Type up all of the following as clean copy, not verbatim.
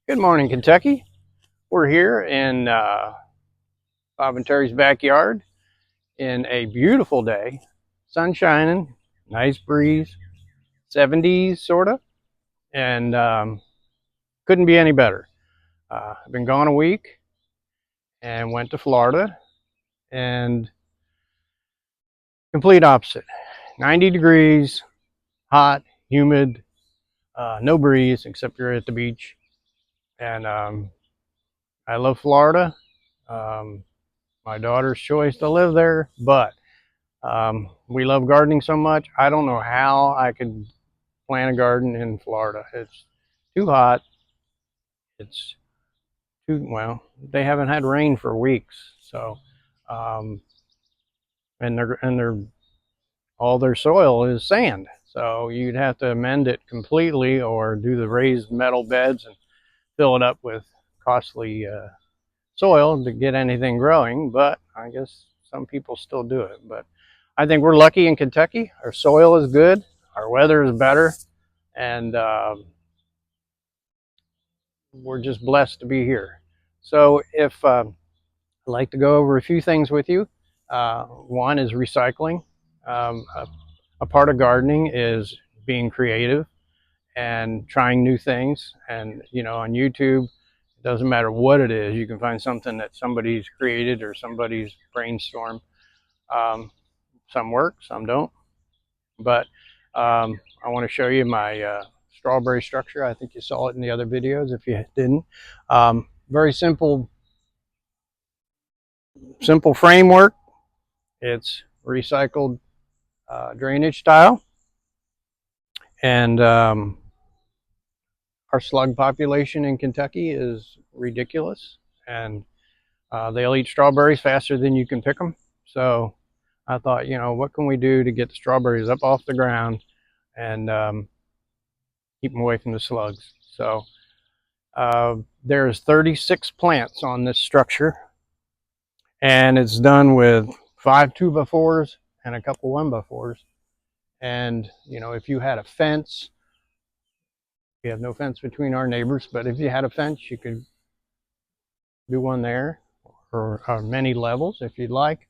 Good morning, Kentucky. We're here in Bob and Terry's backyard in a beautiful day. Sun shining, nice breeze, 70s sort of, and couldn't be any better. I've been gone a week and went to Florida, and complete opposite. 90 degrees, hot, humid, no breeze except you're at the beach. And I love Florida. Um, my daughter's choice to live there, but we love gardening so much. I don't know how I could plant a garden in Florida. It's too hot. It's too, well, they haven't had rain for weeks. So, um, and all their soil is sand. So you'd have to amend it completely or do the raised metal beds and fill it up with costly soil to get anything growing. But I guess some people still do it. But I think we're lucky in Kentucky. Our soil is good. Our weather is better. And we're just blessed to be here. So if I'd like to go over a few things with you. One is recycling. A part of gardening is being creative and trying new things. And on YouTube, it doesn't matter what it is, you can find something that somebody's created or somebody's brainstormed. Um, some work, some don't. But I want to show you my strawberry structure. I think you saw it in the other videos if you didn't. Very simple framework. It's recycled drainage tile. And our slug population in Kentucky is ridiculous. And they'll eat strawberries faster than you can pick them. So I thought, what can we do to get the strawberries up off the ground and keep them away from the slugs? So there's 36 plants on this structure, and it's done with 5 2x4s and a couple 1x4s. And if you had a fence, we have no fence between our neighbors, but if you had a fence, you could do one there, or many levels if you'd like.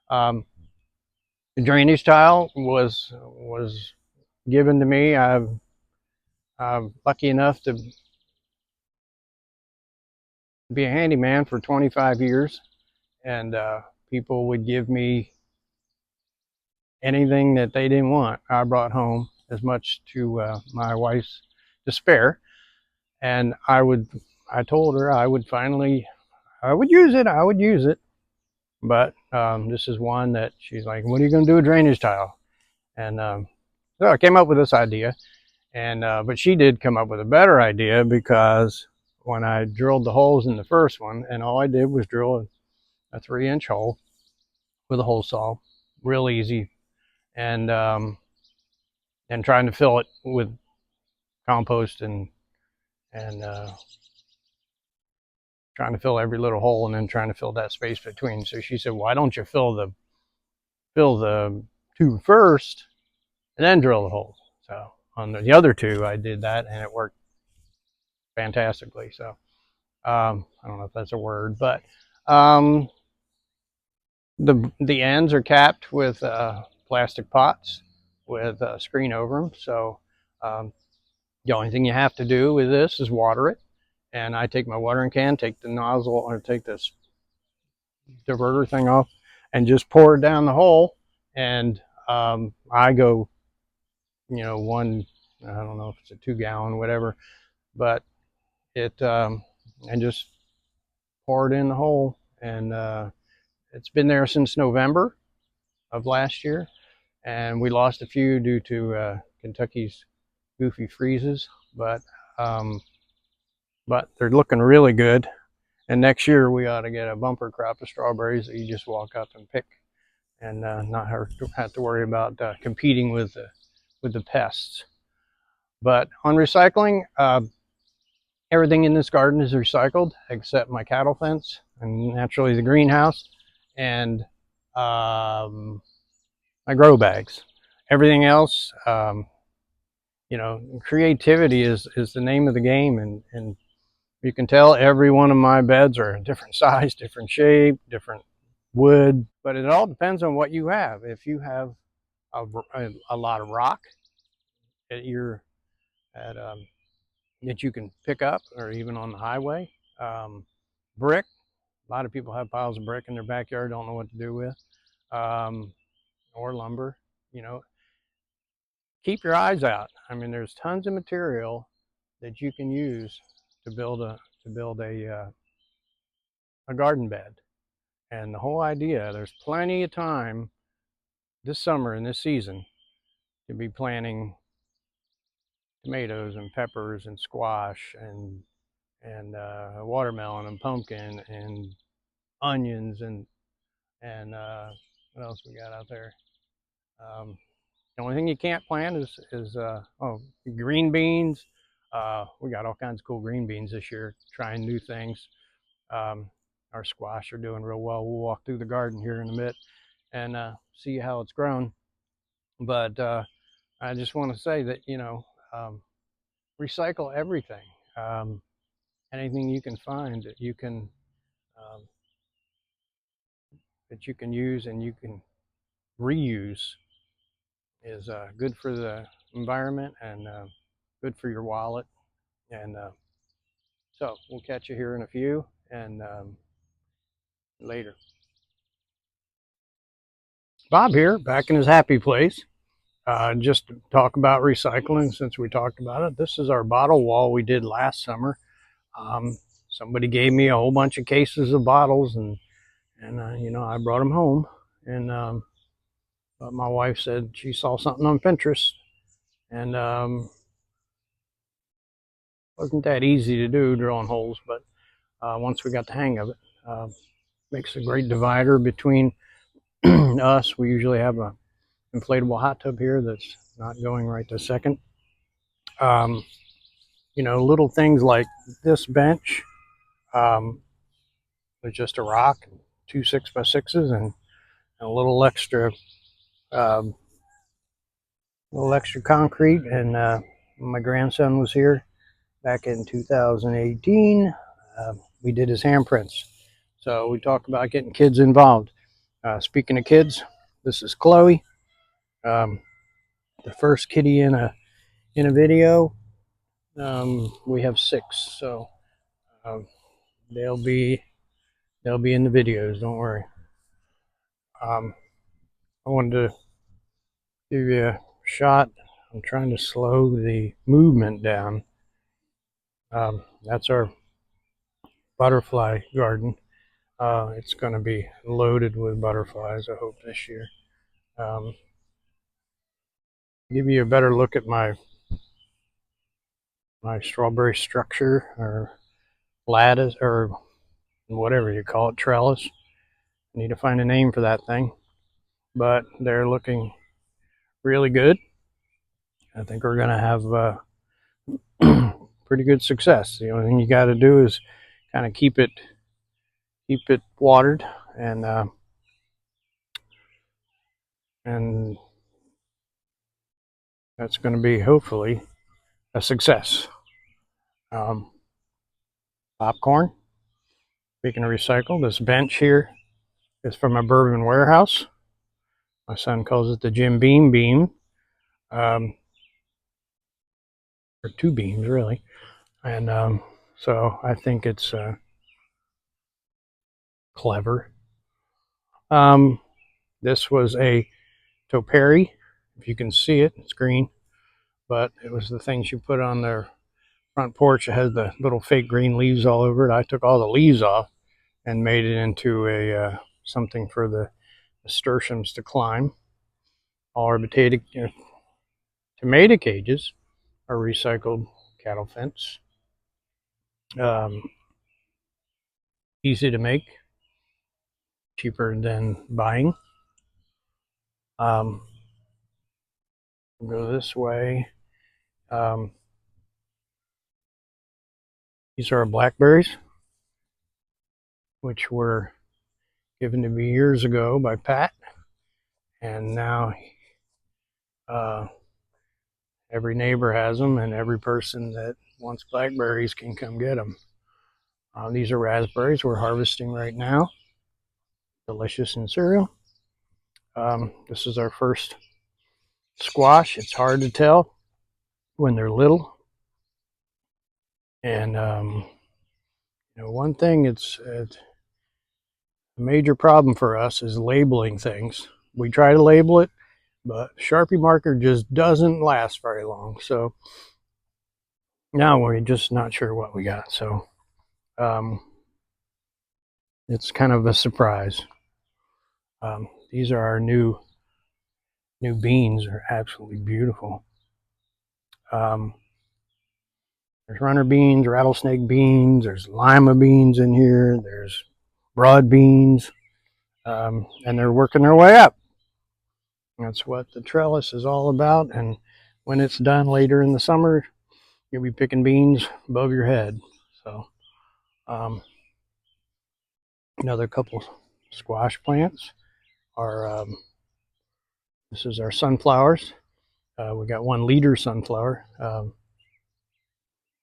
The drainage tile was given to me. I'm lucky enough to be a handyman for 25 years, and people would give me anything that they didn't want. I brought home, as much to my wife's despair, and I told her I would use it. But this is one that she's like, what are you going to do with drainage tile? And so I came up with this idea. And but she did come up with a better idea, because when I drilled the holes in the first one, and all I did was drill a 3-inch hole with a hole saw, real easy, and trying to fill it with compost and trying to fill every little hole, and then trying to fill that space between. So she said, why don't you fill the two first and then drill the holes? So on the other two, I did that, and it worked fantastically. So I don't know if that's a word, but the ends are capped with plastic pots with a screen over them. So the only thing you have to do with this is water it. And I take my watering can, take the nozzle, or take this diverter thing off, and just pour it down the hole. And I go, one, I don't know if it's a 2-gallon, whatever, but it, and just pour it in the hole. And it's been there since November of last year. And we lost a few due to Kentucky's goofy freezes, but they're looking really good. And next year we ought to get a bumper crop of strawberries that you just walk up and pick, and not have to worry about competing with the pests. But on recycling, everything in this garden is recycled except my cattle fence and naturally the greenhouse and my grow bags. Everything else, creativity is the name of the game, and You can tell every one of my beds are a different size, different shape, different wood, but it all depends on what you have. If you have a lot of rock that you're at that you can pick up, or even on the highway, brick. A lot of people have piles of brick in their backyard, don't know what to do with, um, or lumber. You know, keep your eyes out. I mean, there's tons of material that you can use to build a garden bed. And the whole idea, there's plenty of time this summer and this season to be planting tomatoes and peppers and squash and watermelon and pumpkin and onions and what else we got out there? The only thing you can't plant is green beans. We got all kinds of cool green beans this year, trying new things. Um, our squash are doing real well. We'll walk through the garden here in a bit and see how it's grown. But I just want to say that, um, recycle everything. Um, Anything you can find um, that you can use and you can reuse is good for the environment and good for your wallet. And so we'll catch you here in a few and later. Bob here, back in his happy place. Just to talk about recycling since we talked about it. This is our bottle wall we did last summer. Um, Somebody gave me a whole bunch of cases of bottles, and I brought them home. And but my wife said she saw something on Pinterest, and wasn't that easy to do, drilling holes. But once we got the hang of it, makes a great divider between us. We usually have a inflatable hot tub here that's not going right this second. Um, little things like this bench um, was just a rock, and two 6x6s, and a um, little extra concrete. And my grandson was here back in 2018. We did his handprints. So we talked about getting kids involved. Speaking of kids, this is Chloe, um, the first kitty in a video. We have 6, so um, they'll be in the videos. Don't worry. I wanted to give you a shot. I'm trying to slow the movement down. That's our butterfly garden. It's going to be loaded with butterflies, I hope, this year. Um, Give you a better look at my strawberry structure, or lattice, or whatever you call it, trellis. I need to find a name for that thing, but they're looking really good. I think we're going to have pretty good success. The only thing you got to do is kind of keep it watered, and that's going to be hopefully a success. Um, Popcorn. Speaking of recycle, this bench here is from a bourbon warehouse. My son calls it the Jim Beam beam, or 2 beams really, and so I think it's clever. This was a topiary. If you can see it, it's green, but it was the things you put on their front porch. It has the little fake green leaves all over it. I took all the leaves off and made it into a something for the nasturtiums to climb. All our tomato cages are recycled cattle fence. Easy to make, cheaper than buying. Go this way. These are blackberries, which were given to me years ago by Pat, and now every neighbor has them, and every person that wants blackberries can come get them. These are raspberries we're harvesting right now. Delicious in cereal. This is our first squash. It's hard to tell when they're little. And one thing it's a major problem for us is labeling things. We try to label it, but Sharpie marker just doesn't last very long. So now we're just not sure what we got. So it's kind of a surprise. These are our new beans. Are absolutely beautiful. There's runner beans, rattlesnake beans, there's lima beans in here, there's broad beans, and they're working their way up. That's what the trellis is all about. And when it's done later in the summer, you'll be picking beans above your head. So another couple squash plants are this is our sunflowers. We got 1 liter sunflower,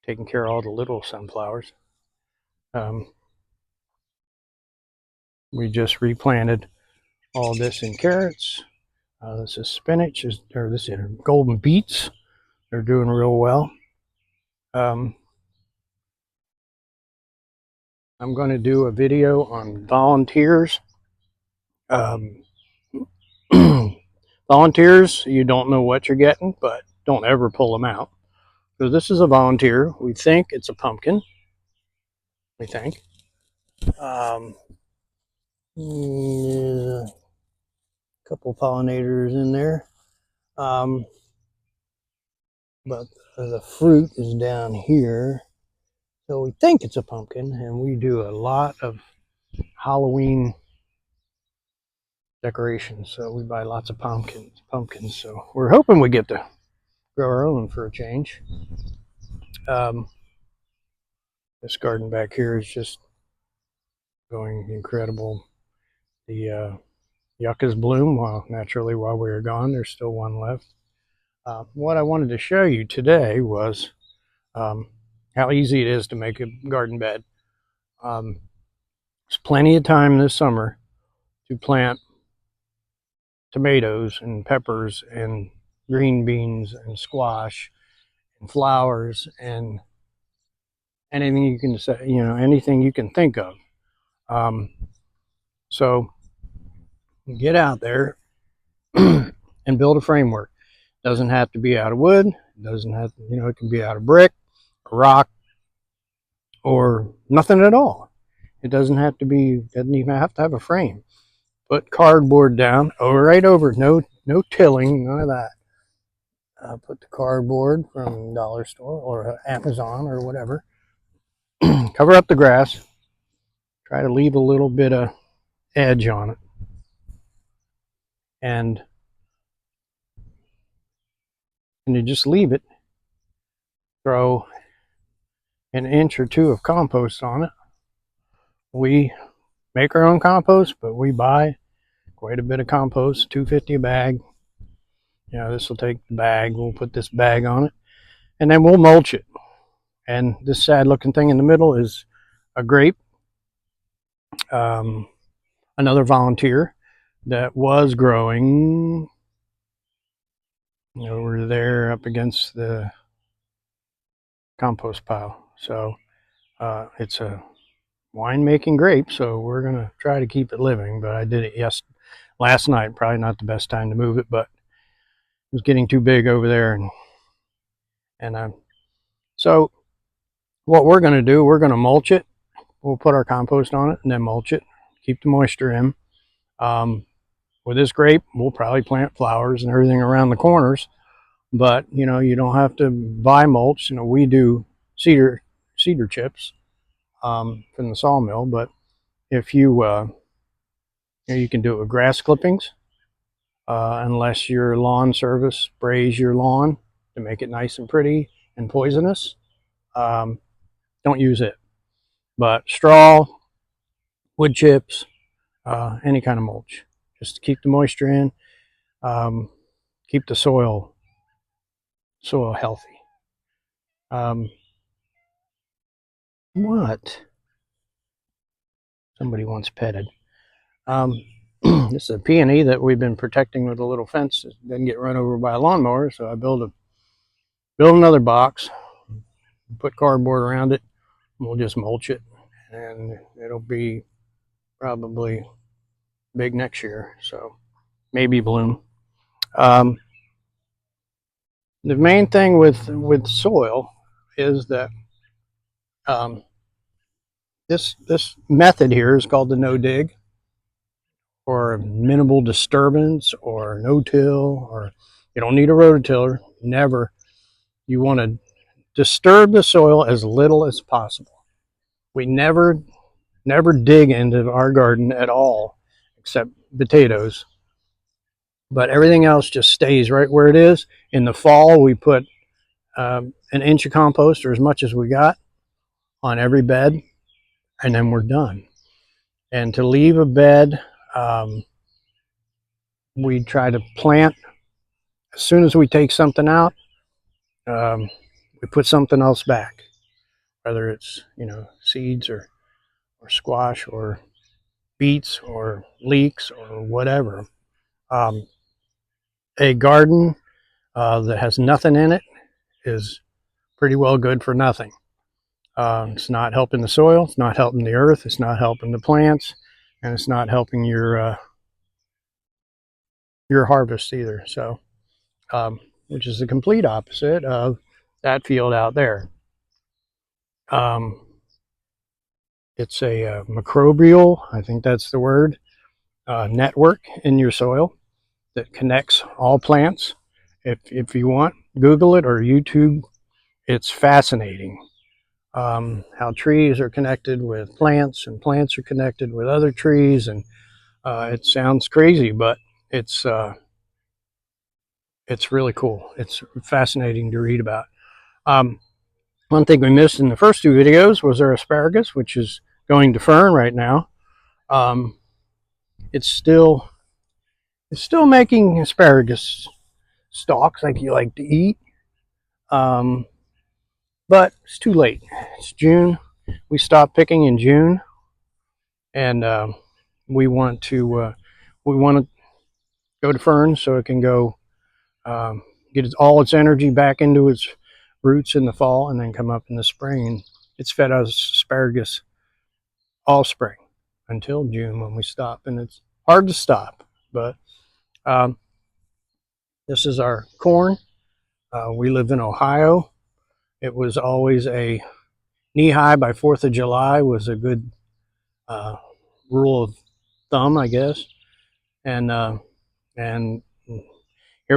taking care of all the little sunflowers. We just replanted all this in carrots. This is spinach, or this is golden beets. They're doing real well. I'm going to do a video on volunteers. Volunteers, you don't know what you're getting, but don't ever pull them out. So this is a volunteer. We think it's a pumpkin. We think. Yeah, a couple pollinators in there. But the fruit is down here. So we think it's a pumpkin, and we do a lot of Halloween decorations. So we buy lots of pumpkins. So we're hoping we get to grow our own for a change. This garden back here is just going incredible. The yuccas bloom naturally while we were gone. There's still one left. What I wanted to show you today was how easy it is to make a garden bed. There's plenty of time this summer to plant tomatoes and peppers and green beans and squash and flowers and anything you can say, anything you can think of. So get out there and build a framework. Doesn't have to be out of wood. It doesn't have to, it can be out of brick, rock, or nothing at all. It doesn't even have to have a frame. Put cardboard down, right over, no tilling, none of that. Put the cardboard from dollar store or Amazon or whatever. Cover up the grass. Try to leave a little bit of edge on it. And you just leave it. Throw an inch or two of compost on it. We make our own compost, but we buy quite a bit of compost, $2.50 a bag. This will take the bag. We'll put this bag on it, and then we'll mulch it. And this sad looking thing in the middle is a grape. Another volunteer that was growing over there up against the compost pile. So it's a winemaking grape, so we're going to try to keep it living. But I did it last night. Probably not the best time to move it, but it was getting too big over there. And so what we're going to do, we're going to mulch it. We'll put our compost on it and then mulch it, keep the moisture in. With this grape, we'll probably plant flowers and everything around the corners, but you don't have to buy mulch. We do cedar chips from the sawmill, but if you can do it with grass clippings, unless your lawn service sprays your lawn to make it nice and pretty and poisonous. Don't use it. But straw, wood chips, any kind of mulch, just to keep the moisture in, keep the soil healthy. What? somebody wants petted. This is a peony that we've been protecting with a little fence. It doesn't get run over by a lawnmower, so I build another box, put cardboard around it, and we'll just mulch it, and it'll be probably big next year. So maybe bloom. The main thing with soil is that this method here is called the no dig, or minimal disturbance, or no till, or you don't need a rototiller. Never. You want to disturb the soil as little as possible. We never dig into our garden at all, except potatoes. But everything else just stays right where it is. In the fall, we put an inch of compost, or as much as we got, on every bed, and then we're done. And to leave a bed, we try to plant as soon as we take something out. We put something else back, whether it's seeds or squash or beets or leeks or whatever. A garden that has nothing in it is pretty well good for nothing. It's not helping the soil, it's not helping the earth, it's not helping the plants, and it's not helping your harvest either. So, which is the complete opposite of that field out there. It's a microbial, I think that's the word, network in your soil that connects all plants. If you want, Google it or YouTube. It's fascinating how trees are connected with plants, and plants are connected with other trees, and it sounds crazy, but it's really cool. It's fascinating to read about. One thing we missed in the first two videos was our asparagus, which is going to fern right now. It's still making asparagus stalks like you like to eat, but it's too late. It's June. We stopped picking in June, and we want to go to fern so it can go get all its energy back into its roots in the fall, and then come up in the spring. And it's fed us asparagus all spring until June when we stop, and it's hard to stop. But this is our corn. We live in Ohio. It was always a knee high by 4th of July was a good rule of thumb, I guess. And here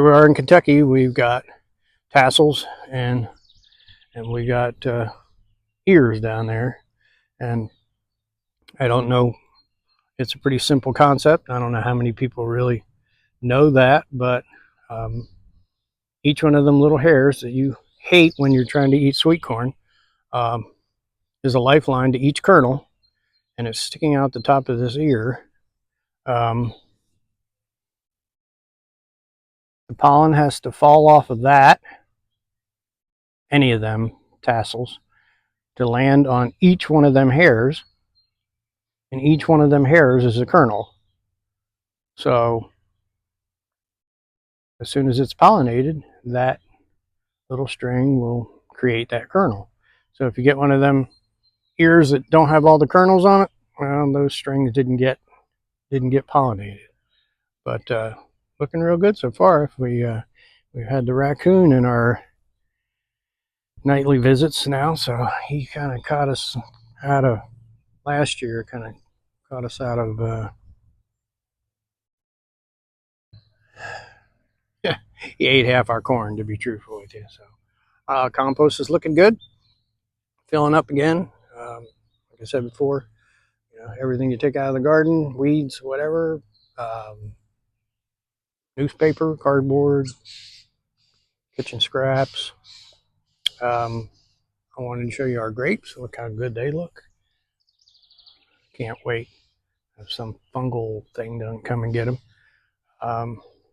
we are in Kentucky. We've got tassels, and we got ears down there. And I don't know. It's a pretty simple concept. I don't know how many people really know that, but each one of them little hairs that you hate when you're trying to eat sweet corn is a lifeline to each kernel, and it's sticking out the top of this ear. The pollen has to fall off of that, any of them tassels, to land on each one of them hairs, and each one of them hairs is a kernel. So as soon as it's pollinated, that little string will create that kernel. So if you get one of them ears that don't have all the kernels on it, well, those strings didn't get pollinated. But looking real good so far. If we had the raccoon in our nightly visits now, so he kind of caught us out of last year. Kind of caught us out of. He ate half our corn, to be truthful with you. So compost is looking good, filling up again. Like I said before, everything you take out of the garden, weeds, whatever, newspaper, cardboard, kitchen scraps. I wanted to show you our grapes. Look how good they look. Can't wait if some fungal thing doesn't come and get them.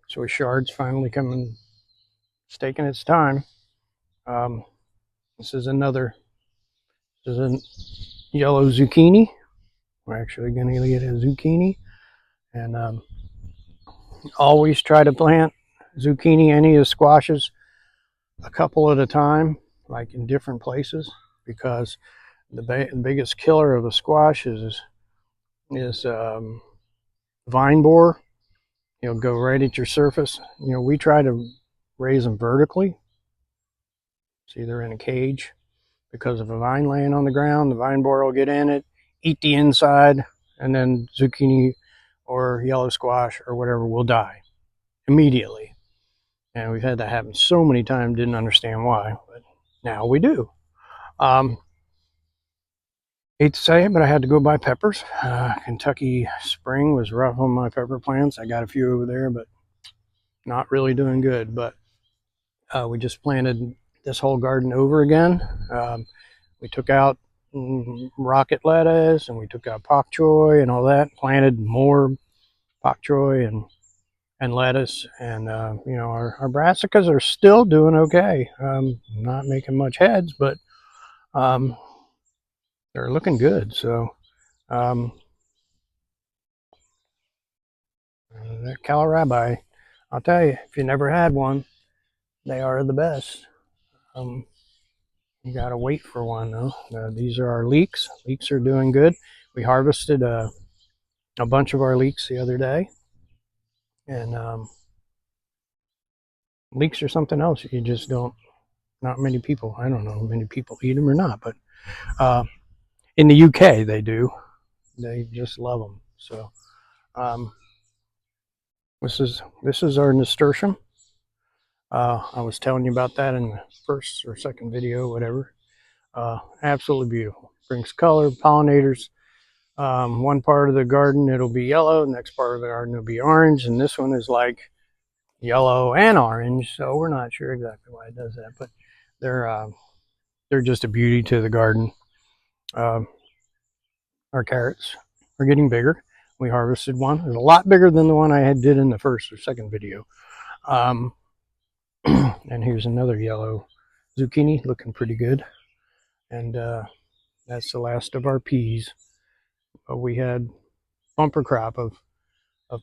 So Chard's finally coming, it's taking its time. This is a yellow zucchini. We're actually going to get a zucchini, and always try to plant zucchini, any of the squashes, a couple at a time, like in different places, because the biggest killer of the squash is vine borer. He'll go right at your surface. You know, we try to raise them vertically. See, they're in a cage because of a vine laying on the ground. The vine borer will get in it, eat the inside, and then zucchini or yellow squash or whatever will die immediately. And we've had that happen so many times, didn't understand why, but now we do. Hate to say it, but I had to go buy peppers. Kentucky spring was rough on my pepper plants. I got a few over there, but not really doing good. But we just planted this whole garden over again. We took out rocket lettuce, and we took out pak choi and all that. Planted more pak choi and lettuce, and you know, our brassicas are still doing okay. Not making much heads, but they're looking good. So that kohlrabi, I'll tell you, if you never had one, they are the best. You gotta wait for one though. These are our leeks. Leeks are doing good. We harvested a bunch of our leeks the other day, and leeks are something else. You just don't. Not many people. I don't know if many people eat them or not, but in the UK they do. They just love them. So this is our nasturtium. I was telling you about that in the first or second video, whatever. Absolutely beautiful. Brings color, pollinators. One part of the garden it'll be yellow, the next part of the garden will be orange, and this one is like yellow and orange. So we're not sure exactly why it does that, but they're just a beauty to the garden. Our carrots are getting bigger. We harvested one. It's a lot bigger than the one I did in the first or second video. And here's another yellow zucchini, looking pretty good. And that's the last of our peas. We had bumper crop of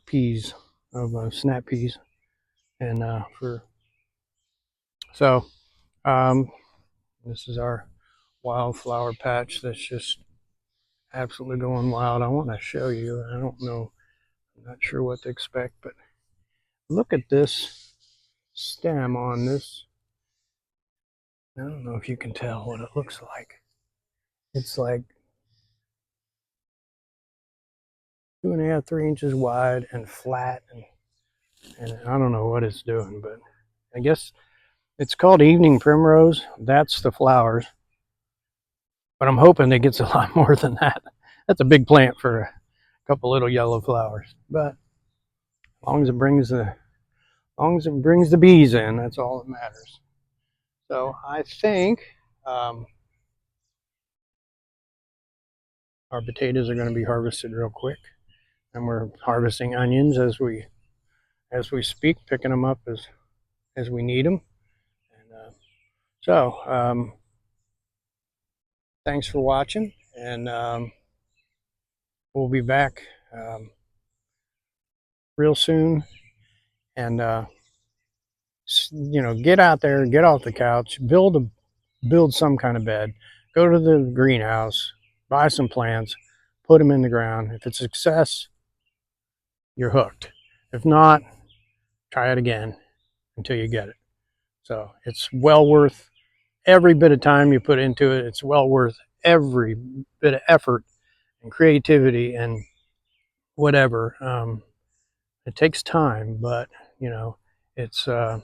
peas, of snap peas, and this is our wildflower patch that's just absolutely going wild. I want to show you. I don't know. I'm not sure what to expect, but look at this stem on this. I don't know if you can tell what it looks like. It's like 2.5, 3 inches wide and flat, and I don't know what it's doing, but I guess it's called evening primrose. That's the flowers, but I'm hoping it gets a lot more than that. That's a big plant for a couple little yellow flowers, but as long as it brings the bees in, that's all that matters. So I think our potatoes are going to be harvested real quick, and we're harvesting onions as we speak, picking them up as we need them. And thanks for watching, and we'll be back real soon. And you know, get out there, get off the couch, build some kind of bed, go to the greenhouse, buy some plants, put them in the ground. If it's a success, you're hooked. If not, try it again until you get it. So it's well worth every bit of time you put into it. It's well worth every bit of effort and creativity and whatever. It takes time, but you know, it's what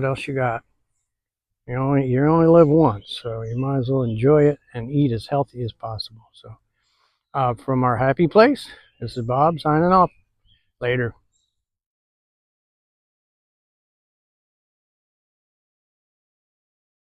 else you got? You only live once, so you might as well enjoy it and eat as healthy as possible. So from our happy place, this is Bob signing off. Later.